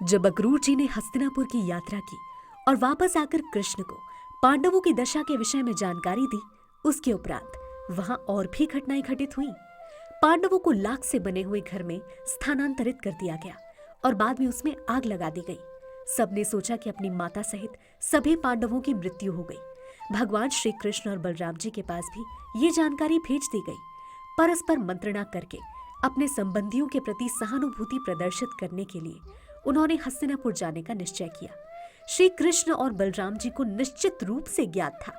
जब अक्रूर जी ने हस्तिनापुर की यात्रा की और वापस आकर कृष्ण को पांडवों की दशा के विषय में जानकारी दी, उसके उपरांत वहां और भी घटनाएं घटित हुई। पांडवों को लाख से बने हुए घर में स्थानांतरित कर दिया गया और बाद में उसमें आग लगा दी गई। सबने सोचा कि अपनी माता सहित सभी पांडवों की मृत्यु हो गई। भगवान श्री कृष्ण और बलराम जी के पास भी ये जानकारी भेज दी गई। परस्पर मंत्रणा करके अपने संबंधियों के प्रति सहानुभूति प्रदर्शित करने के लिए उन्होंने हस्तिनापुर जाने का निश्चय किया। श्री कृष्ण और बलराम जी को निश्चित रूप से ज्ञात था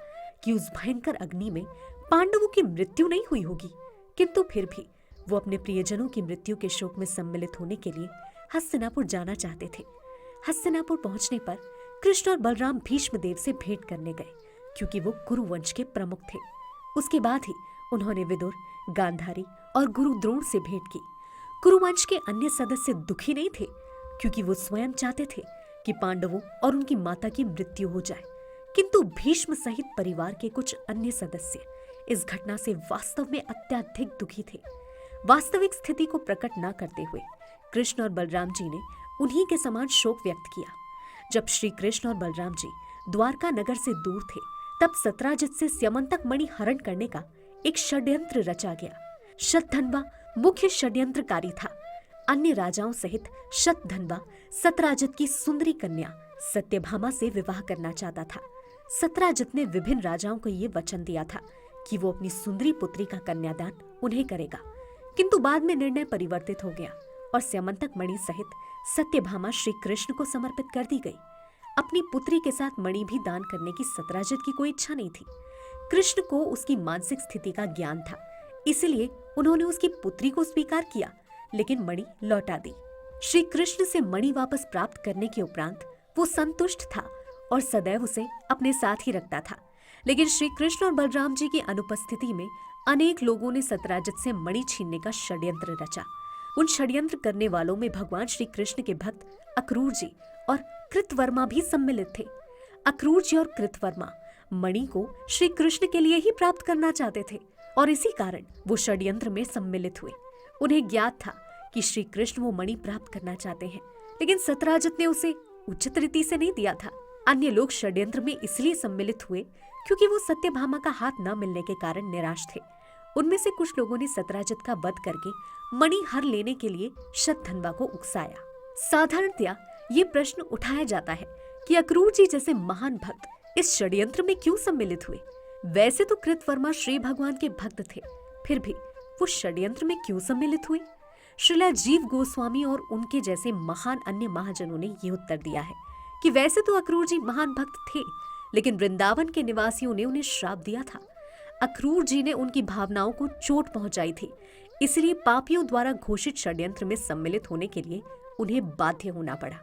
कि उस भयंकर अग्नि में पांडवों की मृत्यु नहीं हुई होगी, किंतु फिर भी वो अपने प्रियजनों की मृत्यु के शोक में सम्मिलित होने के लिए हस्तिनापुर जाना चाहते थे। हस्तिनापुर पहुंचने पर कृष्ण और बलराम भीष्म देव से भेंट करने गए, क्योंकि वो कुरु वंश के प्रमुख थे। उसके बाद ही उन्होंने विदुर, गांधारी और गुरु द्रोण से भेंट की। कुरुवंश के अन्य सदस्य दुखी नहीं थे, क्योंकि वो स्वयं चाहते थे कि पांडवों और उनकी माता की मृत्यु हो जाए, किंतु भीष्म सहित परिवार के कुछ अन्य सदस्य इस घटना से वास्तव में अत्यधिक दुखी थे। वास्तविक स्थिति को प्रकट न करते हुए कृष्ण और बलराम जी ने उन्हीं के समान शोक व्यक्त किया। जब श्री कृष्ण और बलराम जी द्वारका नगर से दूर थे, तब सत्राजित से स्यमंतक मणि हरण करने का एक षड्यंत्र रचा गया। शतधन्वा मुख्य षड्यंत्रकारी था। अन्य राजाओं सहित शतधन्वा सत्राजित की सुंदरी कन्या सत्यभामा से विवाह करना चाहता था। सत्राजित ने विभिन्न राजाओं को ये वचन दिया था कि वो अपनी सुंदरी पुत्री का कन्यादान उन्हें करेगा, किंतु बाद में निर्णय परिवर्तित हो गया और स्यमंतक मणि सहित सत्यभामा श्री कृष्ण को समर्पित कर दी गई। अपनी पुत्री के साथ मणि भी दान करने की सत्राजित की कोई इच्छा नहीं थी। कृष्ण को उसकी मानसिक स्थिति का ज्ञान था, इसलिए उन्होंने उसकी पुत्री को स्वीकार किया, लेकिन मणि लौटा दी। श्री कृष्ण से मणि वापस प्राप्त करने के उपरांत वो संतुष्ट था और सदैव उसे अपने साथ ही रखता था। लेकिन श्री कृष्ण और बलराम जी की अनुपस्थिति में अनेक लोगों ने सत्राजित से मणि छीनने का षड्यंत्र रचा। उन षड्यंत्र करने वालों में भगवान श्री कृष्ण के भक्त अक्रूर जी और कृतवर्मा भी सम्मिलित थे। अक्रूर जी और कृतवर्मा मणि को श्री कृष्ण के लिए ही प्राप्त करना चाहते थे और इसी कारण वो षड्यंत्र में सम्मिलित हुए। उन्हें ज्ञात था कि श्री कृष्ण वो मणि प्राप्त करना चाहते हैं, लेकिन सत्राजित ने उसे उचित रीति से नहीं दिया था। अन्य लोग षड्यंत्र में इसलिए सम्मिलित हुए क्योंकि वो सत्यभामा का हाथ न मिलने के कारण निराश थे। उनमें से कुछ लोगों ने सत्राजित का वध करके मणि हर लेने के लिए शतधन्वा को उकसाया। साधारणतया ये प्रश्न उठाया जाता है कि अक्रूर जी जैसे महान भक्त इस षड्यंत्र में क्यों सम्मिलित हुए। वैसे तो कृतवर्मा श्री भगवान के भक्त थे, फिर भी वो षड्यंत्र में क्यों सम्मिलित हुए। श्रीला जीव गोस्वामी और उनके जैसे महान अन्य महाजनों ने ये उत्तर दिया है कि वैसे तो अक्रूर जी महान भक्त थे, लेकिन वृंदावन के निवासियों ने उन्हें श्राप दिया था। अक्रूर जी ने उनकी भावनाओं को चोट पहुंचाई थी, इसलिए पापियों द्वारा घोषित षड्यंत्र में सम्मिलित होने के लिए उन्हें बाध्य होना पड़ा।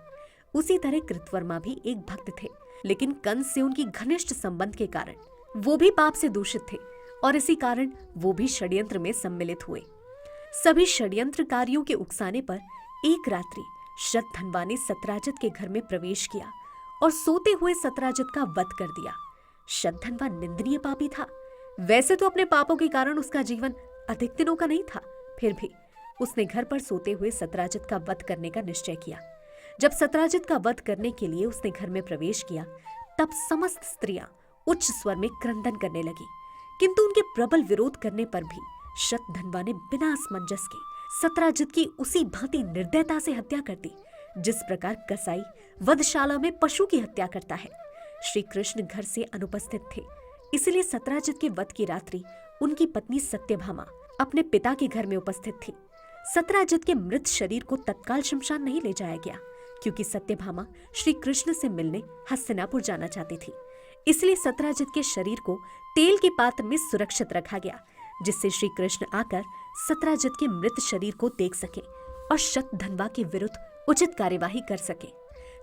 उसी तरह कृतवर्मा भी एक भक्त थे, लेकिन कंस से उनकी घनिष्ठ संबंध के कारण वो भी पाप से दूषित थे और इसी कारण वो भी षड्यंत्र में सम्मिलित हुए। सभी षड्यंत्रकारियों के उकसाने पर एक रात्रि शतधन्वा ने सत्राजित के घर में प्रवेश किया और सोते हुए सत्राजित का वध कर दिया। शतधन्वा निंदनीय पापी था। वैसे तो अपने पापों के कारण उसका जीवन अधिक दिनों का नहीं था, फिर भी उसने घर पर सोते हुए सत्राजित का वध करने का निश्चय किया। जब सत्राजित का वध करने के लिए उसने घर में प्रवेश किया, तब समस्त स्त्रियां उच्च स्वर में क्रंदन करने लगी, किंतु उनके प्रबल विरोध करने पर भी शतधन्वा ने बिना असमंजस के सत्राजित की उसी भांति निर्दयता से हत्या कर दी, जिस प्रकार कसाई वधशाला में पशु की हत्या करता है। श्री कृष्ण घर से अनुपस्थित थे, इसलिए सत्राजित के वध की रात्रि उनकी पत्नी सत्यभामा अपने पिता के घर में उपस्थित थी। सत्राजित के मृत शरीर को तत्काल शमशान नहीं ले जाया गया, क्योंकि सत्यभामा श्री कृष्ण से मिलने हस्तिनापुर जाना चाहती थी। इसलिए सत्राजित के शरीर को तेल के पात्र में सुरक्षित रखा गया, जिससे श्री कृष्ण आकर सत्राजित के मृत शरीर को देख सके और शतधन्वा के विरुद्ध उचित कार्यवाही कर सके।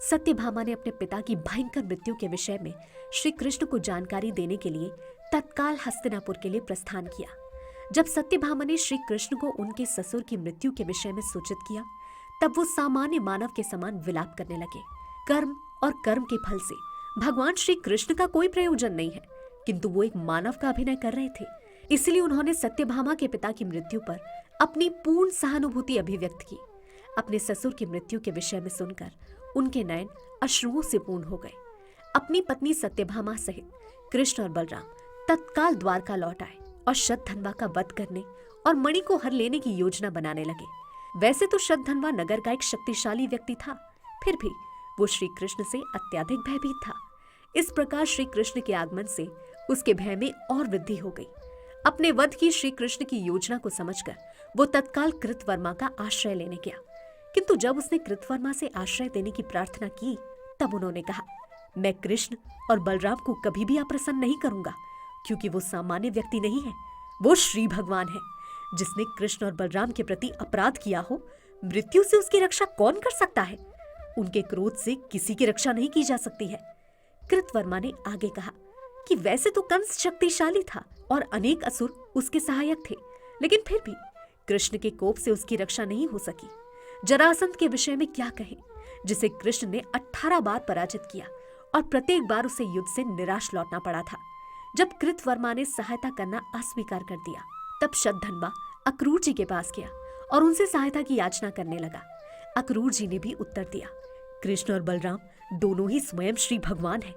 सत्यभामा ने अपने पिता की भयंकर मृत्यु के विषय में श्री कृष्ण को जानकारी देने के लिए तत्काल हस्तिनापुर के लिए प्रस्थान किया। जब सत्यभामा ने श्री कृष्ण को उनके ससुर की मृत्यु के विषय में सूचित किया, तब वो सामान्य मानव के समान विलाप करने लगे। कर्म और कर्म के फल से भगवान श्री कृष्ण का कोई प्रयोजन नहीं है, किंतु वो एक मानव का अभिनय कर रहे थे, इसलिए उन्होंने सत्यभामा के पिता की मृत्यु पर अपनी पूर्ण सहानुभूति अभिव्यक्त की। अपने ससुर की मृत्यु के विषय में सुनकर उनके नयन अश्रुओं से पूर्ण हो गए। अपनी पत्नी सत्यभामा सहित कृष्ण और बलराम तत्काल द्वारका लौट आए और शतधन्वा का वध करने और मणि को हर लेने की योजना बनाने लगे। वैसे तो शतधन्वा नगर का एक शक्तिशाली व्यक्ति था, फिर भी वो श्री कृष्ण से अत्यधिक भयभीत था। इस प्रकार श्री कृष्ण के आगमन से उसके भय में और वृद्धि हो गई। अपने वध की श्री कृष्ण की योजना को समझकर वो तत्काल कृतवर्मा का आश्रय लेने गया, किंतु जब उसने कृतवर्मा से आश्रय देने की प्रार्थना की तब उन्होंने कहा, मैं कृष्ण और बलराम को कभी भी अप्रसन्न नहीं करूंगा, क्योंकि वो सामान्य व्यक्ति नहीं है, वो श्री भगवान है। जिसने कृष्ण और बलराम के प्रति अपराध किया हो, मृत्यु से उसकी रक्षा कौन कर सकता है? उनके क्रोध से किसी की रक्षा नहीं की जा सकती है। कृतवर्मा ने आगे कहा कि वैसे तो कंस शक्तिशाली था और अनेक असुर उसके सहायक थे, लेकिन फिर भी कृष्ण के कोप से उसकी रक्षा नहीं हो सकी। जरासंध के विषय में क्या कहें, जिसे कृष्ण ने 18 बार पराजित किया और प्रत्येक बार उसे युद्ध से निराश लौटना पड़ा था। जब कृतवर्मा ने सहायता करना अस्वीकार कर दिया, तब शतधन्वा अक्रूर जी के पास गया और उनसे सहायता की याचना करने लगा। अक्रूर जी ने भी उत्तर दिया, कृष्ण और बलराम दोनों ही स्वयं श्री भगवान हैं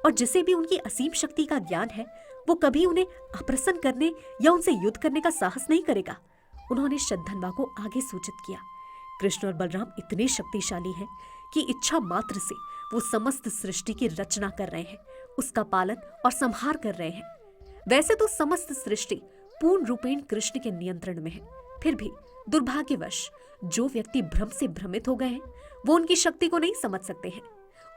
और जिसे भी उनकी असीम शक्ति का ज्ञान है, वो कभी उन्हें अप्रसन्न करने या उनसे युद्ध करने का साहस नहीं करेगा। उन्होंने शतधन्वा को आगे सूचित किया, कृष्ण और बलराम इतने शक्तिशाली हैं कि इच्छा मात्र से वो समस्त सृष्टि की रचना कर रहे हैं, उसका पालन और संहार कर रहे हैं। वैसे तो समस्त सृष्टि पूर्ण रूपेण कृष्ण के नियंत्रण में है, फिर भी दुर्भाग्यवश जो व्यक्ति भ्रम से भ्रमित हो गए हैं, वो उनकी शक्ति को नहीं समझ सकते हैं।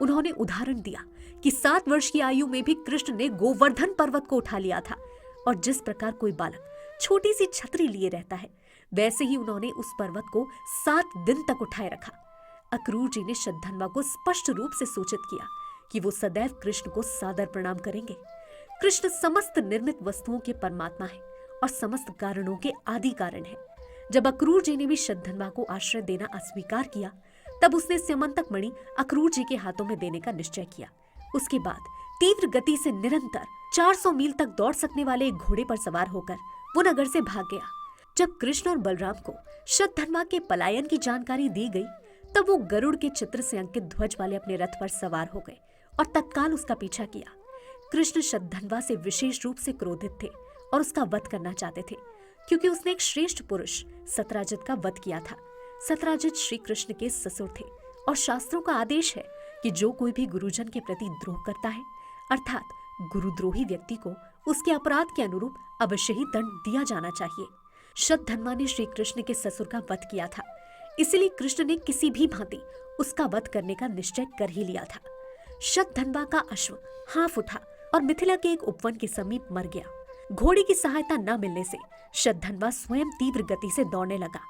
उन्होंने उदाहरण दिया कि 7 वर्ष की आयु में भी कृष्ण ने गोवर्धन पर्वत को उठा लिया था, और जिस प्रकार कोई बालक छोटी सी छतरी लिए रहता है, वैसे ही उन्होंने उस पर्वत को 7 दिन तक उठाए रखा। अक्रूर जी ने शतधन्वा को स्पष्ट रूप से सूचित किया कि वो सदैव कृष्ण को सादर प्रणाम करेंगे। कृष्ण समस्त निर्मित वस्तुओं के परमात्मा है और समस्त कारणों के आदि कारण है। जब अक्रूर जी ने भी शतधन्वा को आश्रय देना अस्वीकार किया, तब उसने स्यमंतक मणि अक्रूर जी के हाथों में देने का निश्चय किया। उसके बाद तीव्र गति से निरंतर 400 मील तक दौड़ सकने वाले एक घोड़े पर सवार होकर वो नगर से भाग गया। जब कृष्ण और बलराम को शतधन्वा के पलायन की जानकारी दी गई, तब वो गरुड़ के चित्र से अंकित ध्वज वाले अपने रथ पर सवार हो गए और तत्काल उसका पीछा किया। कृष्ण शतधन्वा से विशेष रूप से क्रोधित थे और उसका वध करना चाहते थे, क्योंकि उसने एक श्रेष्ठ पुरुष सत्राजित का वध किया था। सत्राजित श्री कृष्ण के ससुर थे और शास्त्रों का आदेश है कि जो कोई भी गुरुजन के प्रति द्रोह करता है, अर्थात गुरुद्रोही व्यक्ति को उसके अपराध के अनुरूप अवश्य ही दंड दिया जाना चाहिए। शतधन्वा ने श्री कृष्ण के ससुर का वध किया था, इसलिए कृष्ण ने किसी भी भांति उसका वध करने का निश्चय कर ही लिया था। शतधन्वा का अश्व हाँफ उठा और मिथिला के एक उपवन के समीप मर गया। घोड़े की सहायता न मिलने से शतधन्वा स्वयं तीव्र गति से दौड़ने लगा।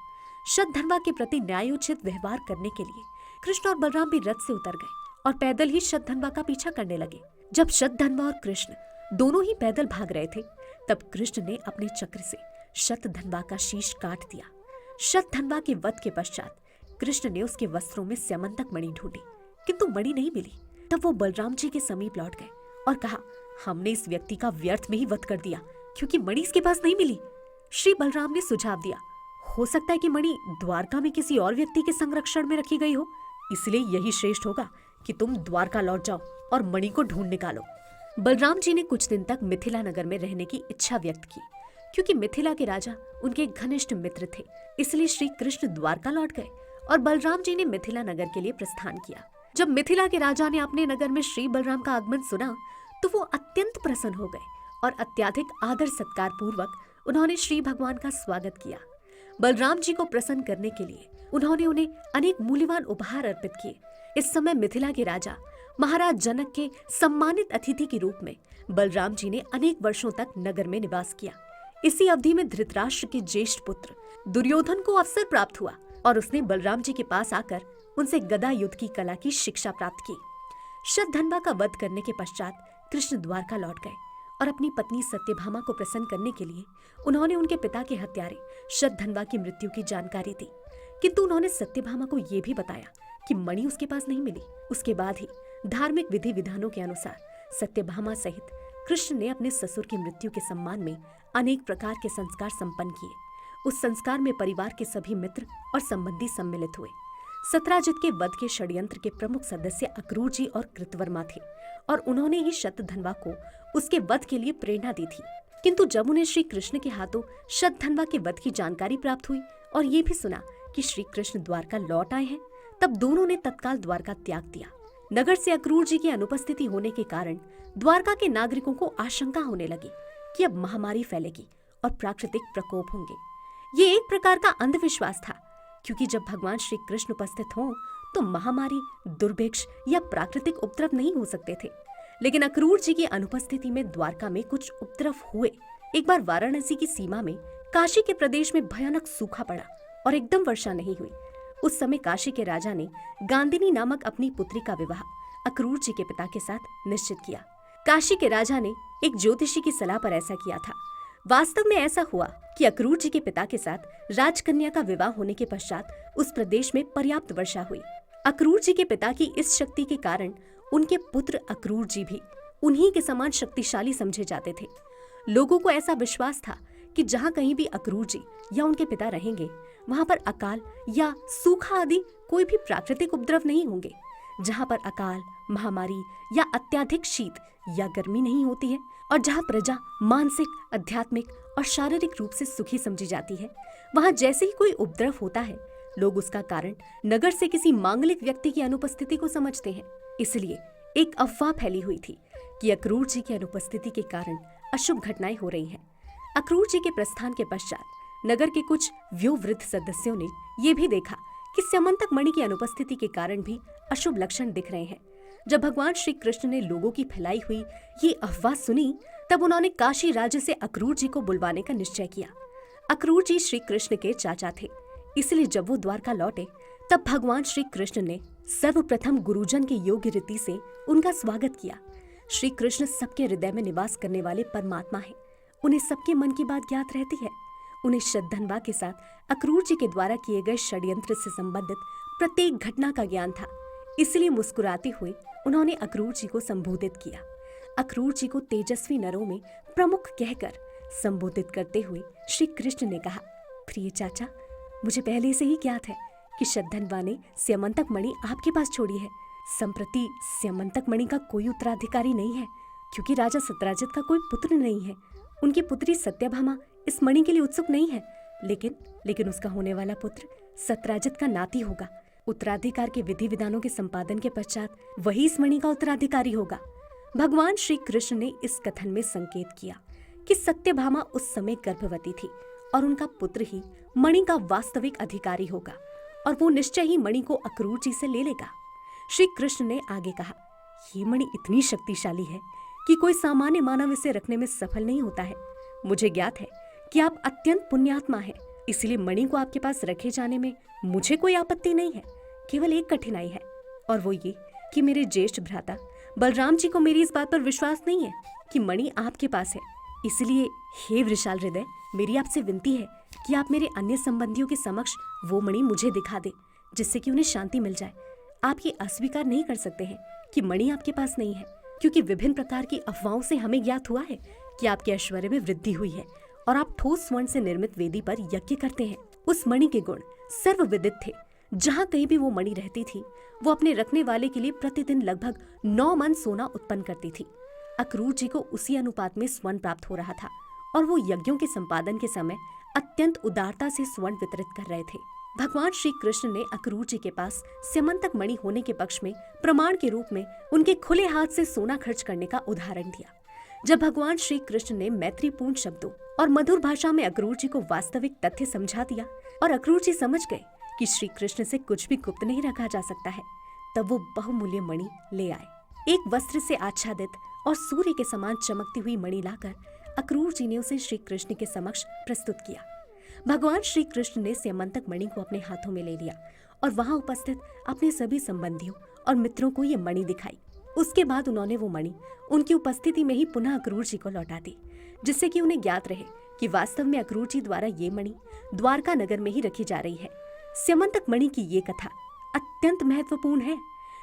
शतधन्वा के प्रति न्यायोचित व्यवहार करने के लिए कृष्ण और बलराम भी रथ से उतर गए और पैदल ही शतधन्वा का पीछा करने लगे। जब शतधन्वा और कृष्ण दोनों ही पैदल भाग रहे थे, तब कृष्ण ने अपने चक्र से शतधन्वा का शीश काट दिया। शतधन्वा के वध के पश्चात कृष्ण ने उसके वस्त्रों में स्यमंतक मणि ढूंढी, किंतु मणि नहीं मिली। तब वो बलराम जी के समीप लौट गए और कहा, हमने इस व्यक्ति का व्यर्थ में ही वध कर दिया, क्योंकि मणि इसके पास नहीं मिली। श्री बलराम ने सुझाव दिया, हो सकता है कि मणि द्वारका में किसी और व्यक्ति के संरक्षण में रखी गई हो, इसलिए यही श्रेष्ठ होगा कि तुम द्वारका लौट जाओ और मणि को ढूंढ निकालो। बलराम जी ने कुछ दिन तक मिथिला नगर में रहने की इच्छा व्यक्त की, क्योंकि मिथिला के राजा उनके घनिष्ठ मित्र थे। इसलिए श्री कृष्ण द्वारका लौट गए और बलराम जी ने मिथिला नगर के लिए प्रस्थान किया। जब मिथिला के राजा ने अपने नगर में श्री बलराम का आगमन सुना, तो वो अत्यंत प्रसन्न हो गए और अत्याधिक आदर सत्कार पूर्वक उन्होंने श्री भगवान का स्वागत किया। बलराम जी को प्रसन्न करने के लिए उन्होंने उन्हें अनेक मूल्यवान उपहार अर्पित किए। इस समय मिथिला के राजा महाराज जनक के सम्मानित अतिथि के रूप में बलराम जी ने अनेक वर्षों तक नगर में निवास किया। इसी अवधि में धृतराष्ट्र के ज्येष्ठ पुत्र दुर्योधन को अवसर प्राप्त हुआ और उसने बलराम जी के पास आकर उनसे गदा युद्ध की कला की शिक्षा प्राप्त की। शतधन्वा का वध करने के पश्चात कृष्ण द्वारका लौट गए और अपनी पत्नी सत्यभामा को प्रसन्न करने के लिए उन्होंने उनके पिता के हत्यारे शतधन्वा की मृत्यु की जानकारी दी, किंतु उन्होंने सत्यभामा को यह भी बताया कि मणि उसके पास नहीं मिली। उसके बाद ही धार्मिक विधि विधानों के अनुसार सत्यभामा सहित कृष्ण ने अपने ससुर की मृत्यु के सम्मान में अनेक प्रकार के संस्कार संपन्न किए। उस संस्कार में परिवार के सभी मित्र और संबंधी सम्मिलित हुए। सत्राजित के वध के षड्यंत्र के प्रमुख सदस्य अक्रूर जी और कृतवर्मा थे और उन्होंने ही शतधन्वा को उसके वध के लिए प्रेरणा दी थी। किंतु जब उन्हें श्री कृष्ण के हाथों शतधन्वा के वध की जानकारी प्राप्त हुई और ये भी सुना कि श्री कृष्ण द्वारका लौट आए हैं, तब दोनों ने तत्काल द्वारका त्याग दिया। नगर से अक्रूर जी की अनुपस्थिति होने के कारण द्वारका के नागरिकों को आशंका होने लगी कि अब महामारी फैलेगी और प्राकृतिक प्रकोप होंगे। ये एक प्रकार का अंधविश्वास था, क्योंकि जब भगवान श्री कृष्ण उपस्थित हों तो महामारी, दुर्भिक्ष या प्राकृतिक उपद्रव नहीं हो सकते थे। लेकिन अक्रूर जी की अनुपस्थिति में द्वारका में कुछ उपद्रव हुए। एक बार वाराणसी की सीमा में काशी के प्रदेश में भयानक सूखा पड़ा और एकदम वर्षा नहीं हुई। उस समय काशी के राजा ने गांधिनी नामक अपनी पुत्री का विवाह अक्रूर जी के पिता के साथ निश्चित किया। काशी के राजा ने एक ज्योतिषी की सलाह पर ऐसा किया था। वास्तव में ऐसा हुआ कि अक्रूर जी के पिता के साथ राजकन्या का विवाह होने के पश्चात उस प्रदेश में पर्याप्त वर्षा हुई। अक्रूर जी के पिता की इस शक्ति के कारण उनके पुत्र अक्रूर जी भी उन्हीं के समान शक्तिशाली समझे जाते थे। लोगों को ऐसा विश्वास था कि जहाँ कहीं भी अक्रूर जी या उनके पिता रहेंगे, वहाँ पर अकाल या सूखा आदि कोई भी प्राकृतिक उपद्रव नहीं होंगे। जहाँ पर अकाल, महामारी या अत्यधिक शीत या गर्मी नहीं होती है और जहाँ प्रजा मानसिक, आध्यात्मिक और शारीरिक रूप से सुखी समझी जाती है, वहाँ जैसे ही कोई उपद्रव होता है, लोग उसका कारण नगर से किसी मांगलिक व्यक्ति की अनुपस्थिति को समझते हैं। इसलिए एक अफवाह फैली हुई थी कि अक्रूर जी की अनुपस्थिति के कारण अशुभ घटनाएं हो रही हैं। अक्रूर जी के प्रस्थान के पश्चात नगर के कुछ व्योवृद्ध सदस्यों ने ये भी देखा कि स्यमंतक मणि की अनुपस्थिति के कारण भी अशुभ लक्षण दिख रहे हैं। जब भगवान श्री कृष्ण ने लोगों की फैलाई हुई ये अफवाह सुनी, तब उन्होंने काशी राज्य से अक्रूर जी को बुलवाने का निश्चय किया। अक्रूर जी श्री कृष्ण के चाचा थे, इसलिए जब वो द्वारका लौटे तब भगवान श्री कृष्ण ने सर्वप्रथम गुरुजन के योग्य रीति से उनका स्वागत किया। श्री कृष्ण सबके हृदय में निवास करने वाले परमात्मा हैं। उन्हें सबके मन की बात ज्ञात रहती है। उन्हें शतधन्वा के साथ अक्रूर जी के द्वारा किए गए षड्यंत्र से संबंधित प्रत्येक घटना का ज्ञान था। इसलिए मुस्कुराते हुए उन्होंने अक्रूर जी को संबोधित किया। अक्रूर जी को तेजस्वी नरों में प्रमुख कहकर संबोधित करते हुए श्री कृष्ण ने कहा, प्रिय चाचा, मुझे पहले से ही ज्ञात है कि शतधन्वा ने स्यमंतक मणि आपके पास छोड़ी है। संप्रति स्यमंतक मणि का कोई उत्तराधिकारी नहीं है, क्योंकि राजा सत्राजित का कोई पुत्र नहीं है। उनकी पुत्री सत्यभामा इस मणि के लिए उत्सुक नहीं है, लेकिन उसका होने वाला पुत्र सत्राजित का नाती होगा। उत्तराधिकार के विधि विधानों के संपादन के पश्चात वही इस मणि का उत्तराधिकारी होगा। भगवान श्री कृष्ण ने इस कथन में संकेत किया कि सत्यभामा उस समय गर्भवती थी और उनका पुत्र ही मणि का वास्तविक अधिकारी होगा और वो निश्चय ही मणि को अक्रूर जी से ले लेगा। श्री कृष्ण ने आगे कहा, ये मणि इतनी शक्तिशाली है कि कोई सामान्य मानव इसे रखने में सफल नहीं होता है। मुझे ज्ञात है कि आप अत्यंत पुण्यात्मा हैं, इसलिए मणि को आपके पास रखे जाने में मुझे कोई आपत्ति नहीं है। केवल एक कठिनाई है, और वो ये कि मेरे ज्येष्ठ भ्राता बलराम जी को मेरी इस बात पर विश्वास नहीं है कि मणि आपके पास है। इसलिए हे वृषाल हृदय, मेरी आपसे विनती है कि आप मेरे अन्य संबंधियों के समक्ष वो मणि मुझे दिखा दे, जिससे कि उन्हें शांति मिल जाए। आप ये अस्वीकार नहीं कर सकते हैं कि मणि आपके पास नहीं है, क्योंकि विभिन्न प्रकार की अफवाहों से हमें ज्ञात हुआ है कि आपके ऐश्वर्य में वृद्धि हुई है और आप ठोस स्वर्ण से निर्मित वेदी पर यज्ञ करते हैं। उस मणि के गुण सर्वविदित थे। जहाँ कहीं भी वो मणि रहती थी, वो अपने रखने वाले के लिए प्रतिदिन लगभग 9 मन सोना उत्पन्न करती थी। अक्रूर जी को उसी अनुपात में स्वर्ण प्राप्त हो रहा था और वो यज्ञों के संपादन के समय अत्यंत उदारता से स्वर्ण वितरित कर रहे थे। भगवान श्री कृष्ण ने अक्रूर जी के पास स्यमंतक मणि होने के पक्ष में प्रमाण के रूप में उनके खुले हाथ से सोना खर्च करने का उदाहरण दिया। जब भगवान श्री कृष्ण ने मैत्रीपूर्ण शब्दों और मधुर भाषा में अक्रूर जी को वास्तविक तथ्य समझा दिया और अक्रूर जी समझ गए कि श्री कृष्ण से कुछ भी गुप्त नहीं रखा जा सकता है, तब वो बहुमूल्य मणि ले आए। एक वस्त्र से आच्छादित और सूर्य के समान चमकती हुई मणि लाकर अक्रूर जी ने उसे श्री कृष्ण के समक्ष प्रस्तुत किया। भगवान श्री कृष्ण ने स्यमंतक मणि को अपने हाथों में ले लिया और वहां उपस्थित अपने सभी संबंधियों और मित्रों को ये मणि दिखाई। उसके बाद उन्होंने वो मणि उनकी उपस्थिति में ही पुनः अक्रूर जी को लौटा दी, जिससे कि उन्हें ज्ञात रहे कि वास्तव में अक्रूर जी द्वारा ये मणि द्वारका नगर में ही रखी जा रही है। स्यमंतक मणि की ये कथा अत्यंत महत्वपूर्ण है।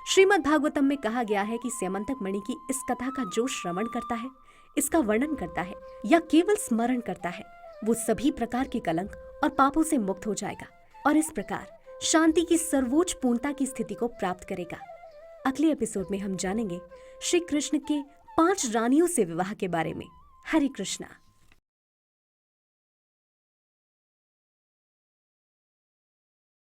श्रीमद् भागवतम में कहा गया है कि स्यमंतक मणि की इस कथा का जो श्रवण करता है, इसका वर्णन करता है या केवल स्मरण करता है, वो सभी प्रकार के कलंक और पापों से मुक्त हो जाएगा और इस प्रकार शांति की सर्वोच्च पूर्णता की स्थिति को प्राप्त करेगा। अगले एपिसोड में हम जानेंगे श्री कृष्ण के 5 रानियों से विवाह के बारे में। हरे कृष्णा।